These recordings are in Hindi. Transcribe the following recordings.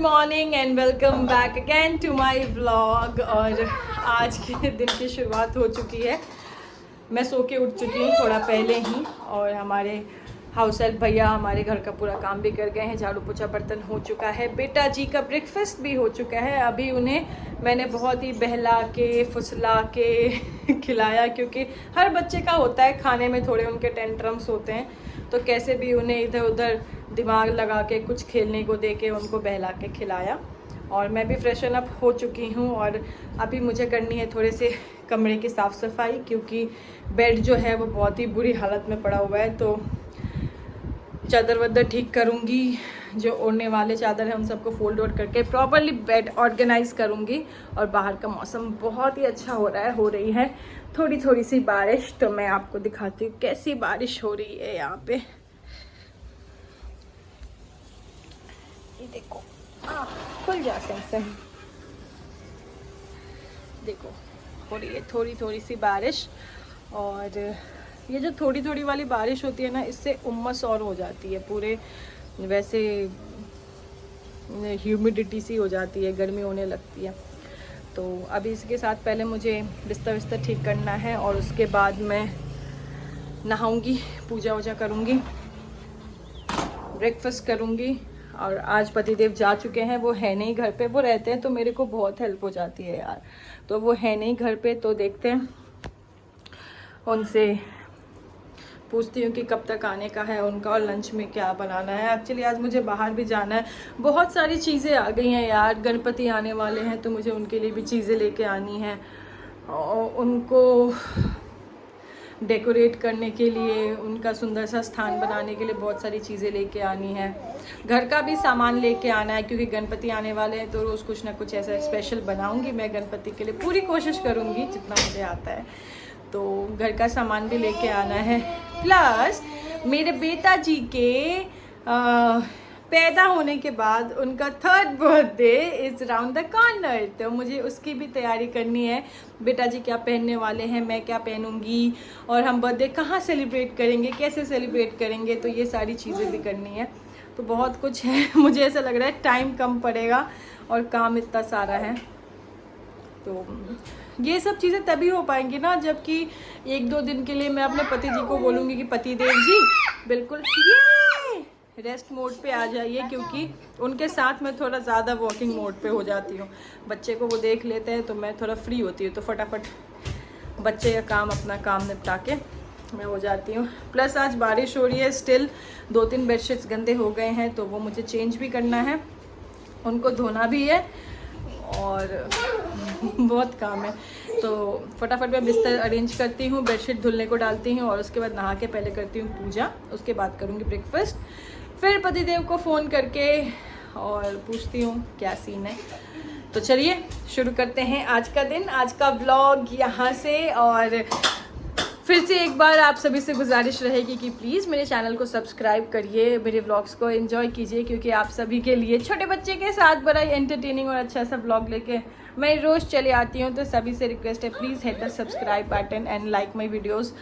Morning and welcome back again to my vlog. और आज के दिन की शुरुआत हो चुकी है। मैं सो के उठ चुकी हूँ थोड़ा पहले ही, और हमारे हाउस हेल्प भैया हमारे घर का पूरा काम भी कर गए हैं। झाड़ू पोछा बर्तन हो चुका है, बेटा जी का ब्रेकफास्ट भी हो चुका है। अभी उन्हें मैंने बहुत ही बहला के फुसला के खिलाया, क्योंकि हर बच्चे का होता है खाने में थोड़े उनके टेंट्रम्स होते हैं, तो कैसे भी उन्हें इधर उधर दिमाग लगा के कुछ खेलने को दे के उनको बहला के खिलाया। और मैं भी फ्रेशन अप हो चुकी हूँ, और अभी मुझे करनी है थोड़े से कमरे की साफ़ सफाई, क्योंकि बेड जो है वो बहुत ही बुरी हालत में पड़ा हुआ है। तो चादर वादर ठीक करूँगी, जो ओढ़ने वाले चादर है उन सबको फोल्ड आउट करके प्रॉपरली बेड ऑर्गेनाइज करूँगी। और बाहर का मौसम बहुत ही अच्छा हो रहा है, हो रही है थोड़ी थोड़ी सी बारिश। तो मैं आपको दिखाती हूँ कैसी बारिश हो रही है यहाँ पे। ये देखो, खुल जा सही, देखो हो रही है थोड़ी थोड़ी सी बारिश। और ये जो थोड़ी थोड़ी वाली बारिश होती है ना, इससे उम्मस और हो जाती है, पूरे वैसे ह्यूमिडिटी सी हो जाती है, गर्मी होने लगती है। तो अभी इसके साथ पहले मुझे बिस्तर विस्तर ठीक करना है, और उसके बाद मैं नहाऊंगी, पूजा वूजा करूंगी, ब्रेकफास्ट करूंगी। और आज पतिदेव जा चुके हैं, वो है नहीं घर पे, वो रहते हैं तो मेरे को बहुत हेल्प हो जाती है यार। तो वो है नहीं घर पे, तो देखते हैं, उनसे पूछती हूँ कि कब तक आने का है उनका, और लंच में क्या बनाना है। एक्चुअली आज मुझे बाहर भी जाना है, बहुत सारी चीज़ें आ गई हैं यार, गणपति आने वाले हैं तो मुझे उनके लिए भी चीज़ें लेके आनी हैं, और उनको डेकोरेट करने के लिए, उनका सुंदर सा स्थान बनाने के लिए बहुत सारी चीज़ें लेके आनी है। घर का भी सामान लेके आना है, क्योंकि गणपति आने वाले हैं तो रोज़ कुछ ना कुछ ऐसा स्पेशल बनाऊंगी मैं गणपति के लिए, पूरी कोशिश करूंगी जितना मुझे आता है। तो घर का सामान भी लेके आना है, प्लस मेरे बेटा जी के पैदा होने के बाद उनका 3rd birthday is round the corner, तो मुझे उसकी भी तैयारी करनी है। बेटा जी क्या पहनने वाले हैं, मैं क्या पहनूंगी, और हम बर्थडे कहाँ सेलिब्रेट करेंगे, कैसे सेलिब्रेट करेंगे, तो ये सारी चीज़ें भी करनी है। तो बहुत कुछ है, मुझे ऐसा लग रहा है टाइम कम पड़ेगा और काम इतना सारा है। तो ये सब चीज़ें तभी हो पाएंगी ना, जबकि 1-2 दिन के लिए मैं अपने पति जी को बोलूँगी कि पति देव जी बिल्कुल ये रेस्ट मोड पे आ जाइए, क्योंकि उनके साथ मैं थोड़ा ज़्यादा वॉकिंग मोड पे हो जाती हूँ। बच्चे को वो देख लेते हैं तो मैं थोड़ा फ्री होती हूँ, तो फटाफट बच्चे का काम, अपना काम निपटा के मैं हो जाती हूँ। प्लस आज बारिश हो रही है, स्टिल 2-3 बेडशीट्स गंदे हो गए हैं, तो वो मुझे चेंज भी करना है, उनको धोना भी है, और बहुत काम है। तो फटाफट मैं बिस्तर अरेंज करती हूँ, बेडशीट धुलने को डालती हूँ, और उसके बाद नहा के पहले करती हूँ पूजा, उसके बाद करूँगी ब्रेकफास्ट, फिर पतिदेव को फ़ोन करके और पूछती हूँ क्या सीन है। तो चलिए शुरू करते हैं आज का दिन, आज का व्लॉग यहाँ से। और फिर से एक बार आप सभी से गुजारिश रहेगी कि प्लीज़ मेरे चैनल को सब्सक्राइब करिए, मेरे व्लॉग्स को एंजॉय कीजिए, क्योंकि आप सभी के लिए छोटे बच्चे के साथ बड़ा ही एंटरटेनिंग और अच्छा सा व्लॉग लेके मैं रोज़ चले आती हूँ। तो सभी से रिक्वेस्ट है, please hit the subscribe button and like my videos.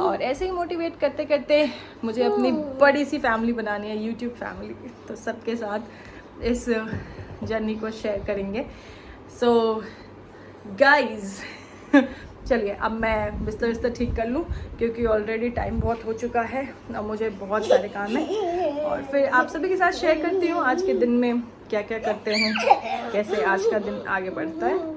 और ऐसे ही मोटिवेट करते करते मुझे अपनी बड़ी सी फैमिली बनानी है, यूट्यूब फैमिली, तो सबके साथ इस जर्नी को शेयर करेंगे। सो गाइज चलिए अब मैं बिस्तर विस्तर ठीक कर लूँ, क्योंकि ऑलरेडी टाइम बहुत हो चुका है और मुझे बहुत सारे काम हैं। और फिर आप सभी के साथ शेयर करती हूँ आज के दिन में क्या क्या करते हैं, कैसे आज का दिन आगे बढ़ता है।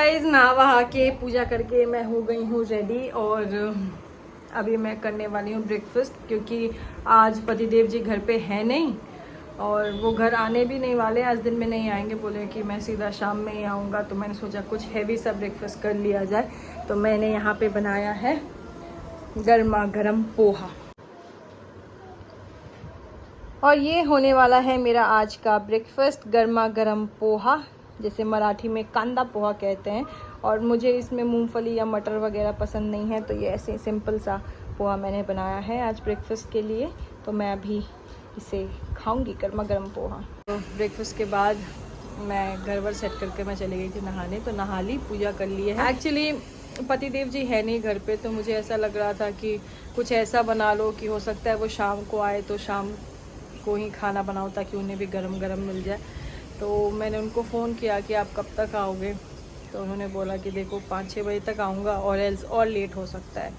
गाइज नहा वहा के पूजा करके मैं हो गई हूँ रेडी और अभी मैं करने वाली हूँ ब्रेकफास्ट, क्योंकि आज पतिदेव जी घर पे हैं नहीं और वो घर आने भी नहीं वाले, आज दिन में नहीं आएंगे, बोले कि मैं सीधा शाम में ही आऊँगा। तो मैंने सोचा कुछ हैवी सा ब्रेकफास्ट कर लिया जाए, तो मैंने यहाँ पे बनाया है गर्मा गर्म पोहा और ये होने वाला है मेरा आज का ब्रेकफास्ट, गर्मा गर्म पोहा, जैसे मराठी में कांदा पोहा कहते हैं। और मुझे इसमें मूंगफली या मटर वगैरह पसंद नहीं है, तो ये ऐसे सिंपल सा पोहा मैंने बनाया है आज ब्रेकफास्ट के लिए। तो मैं अभी इसे खाऊंगी, गर्मा गर्म पोहा। तो ब्रेकफास्ट के बाद मैं घर वर सेट करके मैं चली गई थी नहाने, तो नहा ली, पूजा कर ली है। एक्चुअली पतिदेव जी है नहीं घर पे, तो मुझे ऐसा लग रहा था कि कुछ ऐसा बना लो कि हो सकता है वो शाम को आए तो शाम को ही खाना बनाओ, ताकि उन्हें भी गरम गरम मिल जाए। तो मैंने उनको फ़ोन किया कि आप कब तक आओगे, तो उन्होंने बोला कि देखो 5-6 बजे तक आऊँगा और एल्स और लेट हो सकता है।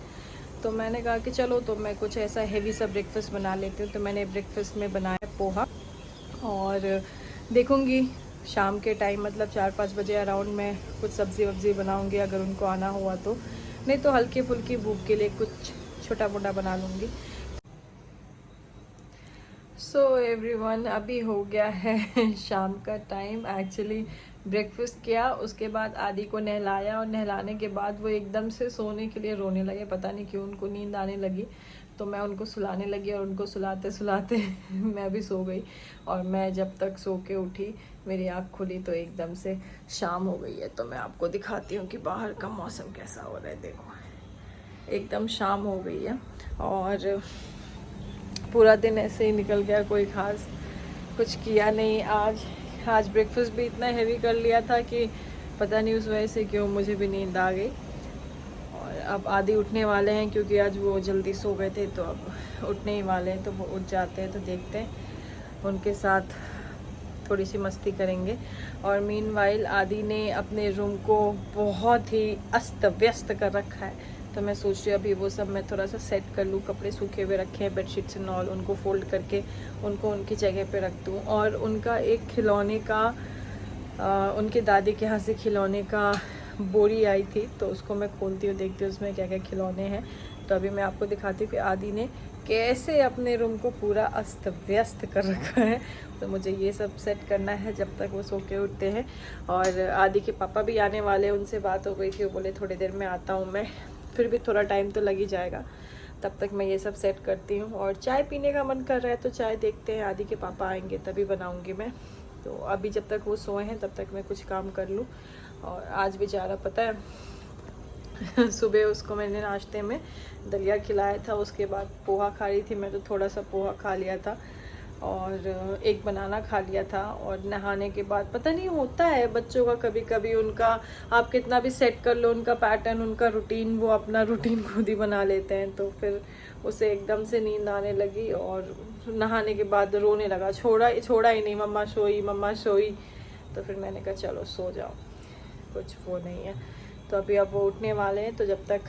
तो मैंने कहा कि चलो तो मैं कुछ ऐसा हेवी सा ब्रेकफास्ट बना लेती हूँ। तो मैंने ब्रेकफास्ट में बनाया पोहा और देखूँगी शाम के टाइम मतलब 4-5 बजे अराउंड मैं कुछ सब्ज़ी वब्ज़ी बनाऊँगी, अगर उनको आना हुआ तो, नहीं तो हल्की फुल्की भूख के लिए कुछ छोटा मोटा बना लूँगी। सो एवरीवन, अभी हो गया है शाम का टाइम। एक्चुअली ब्रेकफास्ट किया, उसके बाद आदि को नहलाया और नहलाने के बाद वो एकदम से सोने के लिए रोने लगे, पता नहीं क्यों उनको नींद आने लगी। तो मैं उनको सुलाने लगी और उनको सुलाते सुलाते मैं भी सो गई। और मैं जब तक सो के उठी, मेरी आँख खुली तो एकदम से शाम हो गई है। तो मैं आपको दिखाती हूँ कि बाहर का मौसम कैसा हो रहा है। देखो एकदम शाम हो गई है और पूरा दिन ऐसे ही निकल गया, कोई ख़ास कुछ किया नहीं। आज ब्रेकफास्ट भी इतना हैवी कर लिया था कि पता नहीं उस वजह से क्यों मुझे भी नींद आ गई। और अब आदि उठने वाले हैं, क्योंकि आज वो जल्दी सो गए थे, तो अब उठने ही वाले हैं। तो वो उठ जाते हैं तो देखते हैं, उनके साथ थोड़ी सी मस्ती करेंगे। और मीनवाइल आदि ने अपने रूम को बहुत ही अस्त व्यस्त कर रखा है, तो मैं सोच रही हूँ अभी वो सब मैं थोड़ा सा सेट कर लूँ। कपड़े सूखे हुए रखे हैं, बेडशीट्स एंड ऑल, उनको फोल्ड करके उनको उनकी जगह पे रख दूँ। और उनका एक खिलौने का उनकी दादी के यहाँ से खिलौने का बोरी आई थी, तो उसको मैं खोलती हूँ, देखती हूँ उसमें क्या क्या खिलौने हैं। तो अभी मैं आपको दिखाती हूँ कि आदि ने कैसे अपने रूम को पूरा अस्त व्यस्त कर रखा है। तो मुझे ये सब सेट करना है जब तक वो सो के उठते हैं। और आदि के पापा भी आने वाले हैं, उनसे बात हो गई थी, वो बोले थोड़ी देर में आता हूँ मैं, फिर भी थोड़ा टाइम तो लग ही जाएगा। तब तक मैं ये सब सेट करती हूँ। और चाय पीने का मन कर रहा है, तो चाय देखते हैं, आदि के पापा आएंगे तभी बनाऊँगी मैं। तो अभी जब तक वो सोए हैं तब तक मैं कुछ काम कर लूँ। और आज बेचारा पता है सुबह उसको मैंने नाश्ते में दलिया खिलाया था, उसके बाद पोहा खा रही थी मैं, तो थोड़ा सा पोहा खा लिया था और एक बनाना खा लिया था। और नहाने के बाद पता नहीं होता है बच्चों का, कभी कभी उनका आप कितना भी सेट कर लो उनका पैटर्न, उनका रूटीन, वो अपना रूटीन खुद ही बना लेते हैं। तो फिर उसे एकदम से नींद आने लगी और नहाने के बाद रोने लगा, छोड़ा ही नहीं, मम्मा सोई मम्मा सोई। तो फिर मैंने कहा चलो सो जाओ, कुछ वो नहीं है। तो अभी अब वो उठने वाले हैं, तो जब तक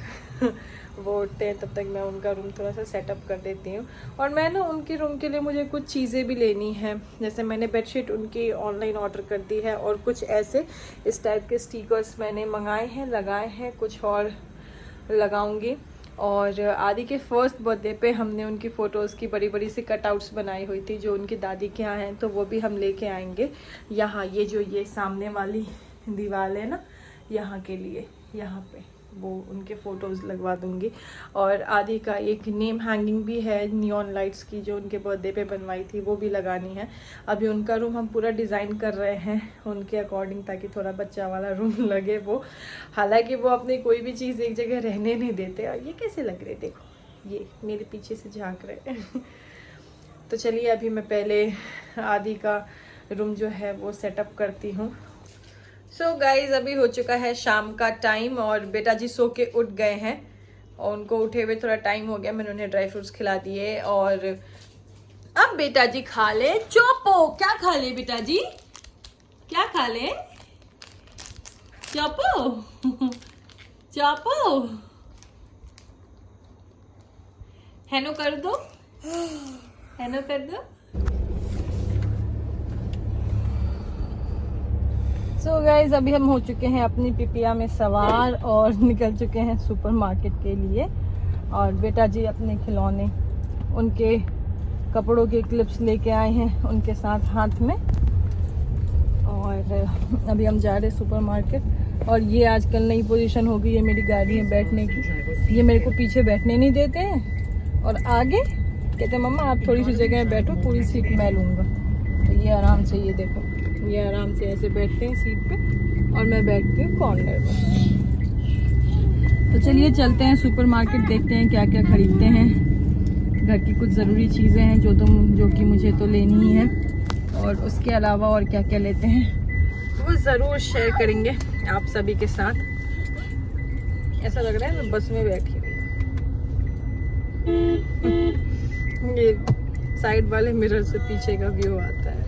वो उठते हैं तब तक मैं उनका रूम थोड़ा सा सेटअप कर देती हूँ। और मैं ना उनके रूम के लिए मुझे कुछ चीज़ें भी लेनी है, जैसे मैंने बेडशीट उनकी ऑनलाइन ऑर्डर कर दी है और कुछ ऐसे इस टाइप के स्टिकर्स मैंने मंगाए हैं, लगाए हैं, कुछ और लगाऊंगी। और आदि के फर्स्ट बर्थडे पे हमने उनकी फ़ोटोज़ की बड़ी बड़ी सी कटआउट्स बनाई हुई थी, जो उनकी दादी के यहाँ हैं, तो वो भी हम लेके आएंगे यहाँ। ये सामने वाली दीवार है ना, यहाँ के लिए यहाँ पे वो उनके फ़ोटोज़ लगवा दूँगी। और आदि का एक नेम हैंगिंग भी है नियॉन लाइट्स की, जो उनके बर्थडे पे बनवाई थी, वो भी लगानी है। अभी उनका रूम हम पूरा डिज़ाइन कर रहे हैं उनके अकॉर्डिंग, ताकि थोड़ा बच्चा वाला रूम लगे वो। हालांकि वो अपनी कोई भी चीज़ एक जगह रहने नहीं देते। और ये कैसे लग रहे, देखो ये मेरे पीछे से झाँक रहे तो चलिए अभी मैं पहले आदि का रूम जो है वो सेटअप करती हूँ। सो गाइज अभी हो चुका है शाम का टाइम और बेटा जी सो के उठ गए हैं और उनको उठे हुए थोड़ा टाइम हो गया, मैंने उन्हें ड्राई फ्रूट्स खिला दिए। और अब बेटा जी खा ले चोपो। क्या खा ले बेटा जी, क्या खा ले? चोपो चोपो हेनो कर दो, हेनो कर दो। सो गाइज अभी हम हो चुके हैं अपनी पिपिया में सवार और निकल चुके हैं सुपरमार्केट के लिए। और बेटा जी अपने खिलौने, उनके कपड़ों के क्लिप्स लेके आए हैं उनके साथ हाथ में। और अभी हम जा रहे हैं सुपरमार्केट। और ये आजकल नई पोजीशन हो गई है मेरी गाड़ी में बैठने की। ये मेरे को पीछे बैठने नहीं देते हैं और आगे कहते हैं मम्मा आप थोड़ी सी जगह बैठो, पूरी सीट मैं लूँगा। तो ये आराम से, ये देखो, ये आराम से ऐसे बैठते हैं सीट पे और मैं बैठती हूँ कॉर्नर में। तो चलिए चलते हैं सुपरमार्केट, देखते हैं क्या क्या खरीदते हैं। घर की कुछ ज़रूरी चीज़ें हैं जो कि मुझे तो लेनी ही है, और उसके अलावा और क्या क्या लेते हैं वो ज़रूर शेयर करेंगे आप सभी के साथ। ऐसा लग रहा है मैं बस में बैठी हुई हूँ। ये साइड वाले मिरर से पीछे का व्यू आता है।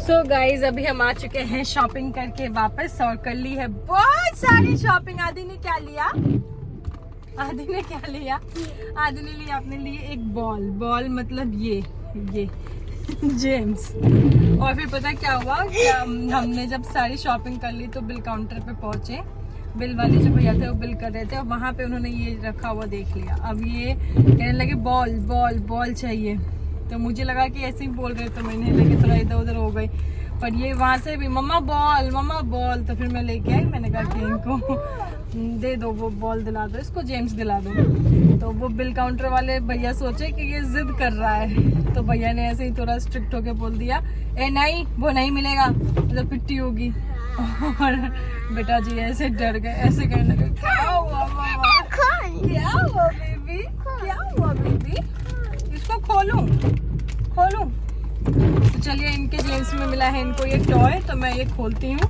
सो गाइज अभी हम आ चुके हैं शॉपिंग करके वापस, और कर ली है बहुत सारी शॉपिंग। आदि ने क्या लिया? आदि ने क्या लिया? आदि ने लिया अपने लिए एक बॉल मतलब ये जेम्स। और फिर पता क्या हुआ कि हमने जब सारी शॉपिंग कर ली तो बिल काउंटर पे पहुंचे। बिल वाले जो भैया थे वो बिल कर रहे थे और वहाँ पे उन्होंने ये रखा हुआ देख लिया। अब ये कहने लगे बॉल चाहिए। तो मुझे लगा कि ऐसे ही बोल रहे, तो मैंने लेके थोड़ा इधर उधर हो गई। पर ये वहाँ से भी मम्मा बॉल। तो फिर मैं लेके आई, मैंने कहा कि इनको दे दो, वो बॉल दिला दो, इसको जेम्स दिला दो। तो वो बिल काउंटर वाले भैया सोचे कि ये जिद कर रहा है, तो भैया ने ऐसे ही थोड़ा स्ट्रिक्ट होके बोल दिया, ए नहीं वो नहीं मिलेगा, मतलब पिट्टी होगी। और बेटा जी ऐसे डर गए, ऐसे कहने लगे क्या हुआ मामा, क्या हुआ बेबी, इसको खोलूं। तो चलिए इनके जेम्स में मिला है इनको ये टॉय, तो मैं ये खोलती हूँ।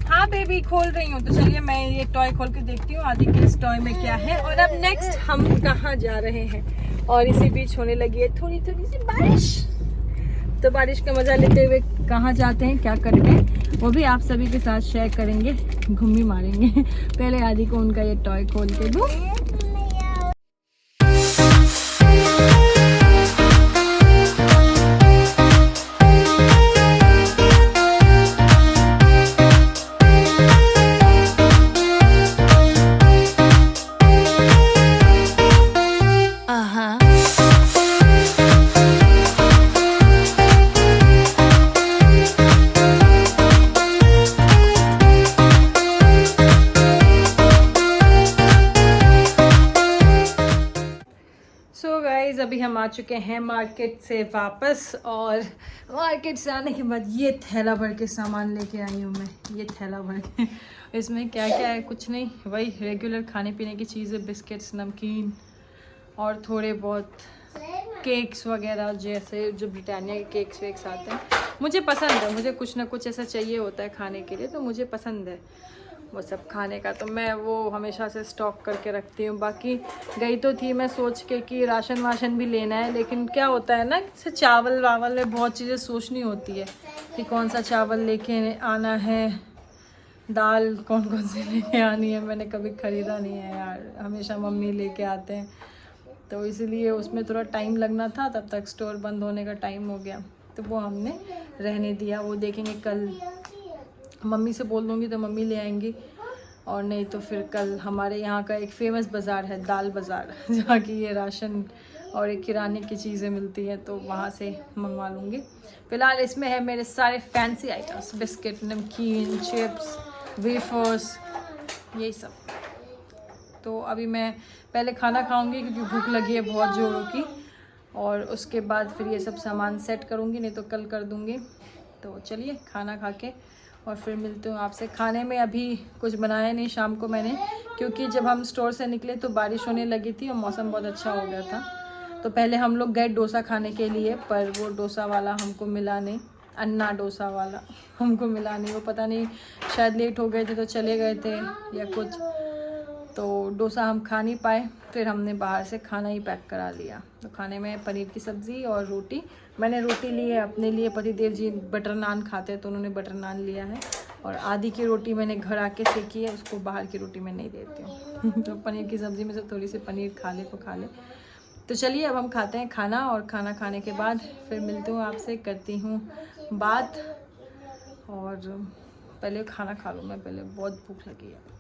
हाँ बेबी खोल रही हूँ। तो चलिए मैं ये टॉय खोल के देखती हूँ आदि के इस टॉय में क्या है। और अब नेक्स्ट हम कहाँ जा रहे हैं, और इसी बीच होने लगी है थोड़ी सी बारिश। तो बारिश का मजा लेते हुए कहाँ जाते हैं, क्या करते हैं, वो भी आप सभी के साथ शेयर करेंगे, घूमी मारेंगे। पहले आदि को उनका ये टॉय खोल के दूँ। अभी हम आ चुके हैं मार्केट से वापस, और मार्केट से आने के बाद ये थैला भर के सामान लेके आई हूँ मैं। ये थैला भर के इसमें क्या क्या है, कुछ नहीं, वही रेगुलर खाने पीने की चीज़ें, बिस्किट्स, नमकीन और थोड़े बहुत केक्स वगैरह, जैसे जो ब्रिटानिया के केक्स वेक्स आते हैं। मुझे पसंद है, मुझे कुछ ना कुछ ऐसा चाहिए होता है खाने के लिए, तो मुझे पसंद है वो सब खाने का, तो मैं वो हमेशा से स्टॉक करके रखती हूँ। बाकी गई तो थी मैं सोच के कि राशन वाशन भी लेना है, लेकिन क्या होता है ना, जैसे चावल वावल में बहुत चीज़ें सोचनी होती है कि कौन सा चावल लेके आना है, दाल कौन सी लेके आनी है। मैंने कभी ख़रीदा नहीं है यार, हमेशा मम्मी लेके आते हैं, तो इसीलिए उसमें थोड़ा टाइम लगना था। तब तक स्टोर बंद होने का टाइम हो गया, तो वो हमने रहने दिया। वो देखेंगे कल, मम्मी से बोल दूँगी तो मम्मी ले आएंगी, और नहीं तो फिर कल हमारे यहाँ का एक फ़ेमस बाज़ार है, दाल बाज़ार, जहाँ की ये राशन और एक किराने की चीज़ें मिलती हैं, तो वहाँ से मंगवा लूँगी। फ़िलहाल इसमें है मेरे सारे फैंसी आइटम्स, बिस्किट, नमकीन, चिप्स, वेफर्स, यही सब। तो अभी मैं पहले खाना खाऊँगी क्योंकि भूख लगी है बहुत ज़ोरों की, और उसके बाद फिर ये सब सामान सेट करूँगी, नहीं तो कल कर दूँगी। तो चलिए खाना खा के और फिर मिलती हूँ आपसे। खाने में अभी कुछ बनाया नहीं शाम को मैंने, क्योंकि जब हम स्टोर से निकले तो बारिश होने लगी थी और मौसम बहुत अच्छा हो गया था, तो पहले हम लोग गए डोसा खाने के लिए, पर वो डोसा वाला हमको मिला नहीं, अन्ना डोसा वाला हमको मिला नहीं। वो पता नहीं शायद लेट हो गए थे तो चले गए थे या कुछ, तो डोसा हम खा नहीं पाए। फिर हमने बाहर से खाना ही पैक करा लिया। तो खाने में पनीर की सब्ज़ी और रोटी। मैंने रोटी ली है अपने लिए, पतिदेव जी बटर नान खाते हैं तो उन्होंने बटर नान लिया है, और आधी की रोटी मैंने घर आके सेकी है, उसको बाहर की रोटी मैं नहीं देती हूँ। तो पनीर की सब्ज़ी में से थोड़ी सी पनीर खा ले तो खा ले। तो चलिए अब हम खाते हैं खाना, और खाना खाने के बाद फिर मिलती हूँ आपसे, करती हूँ बात। और पहले खाना खा लूँ मैं, पहले बहुत भूख लगी है।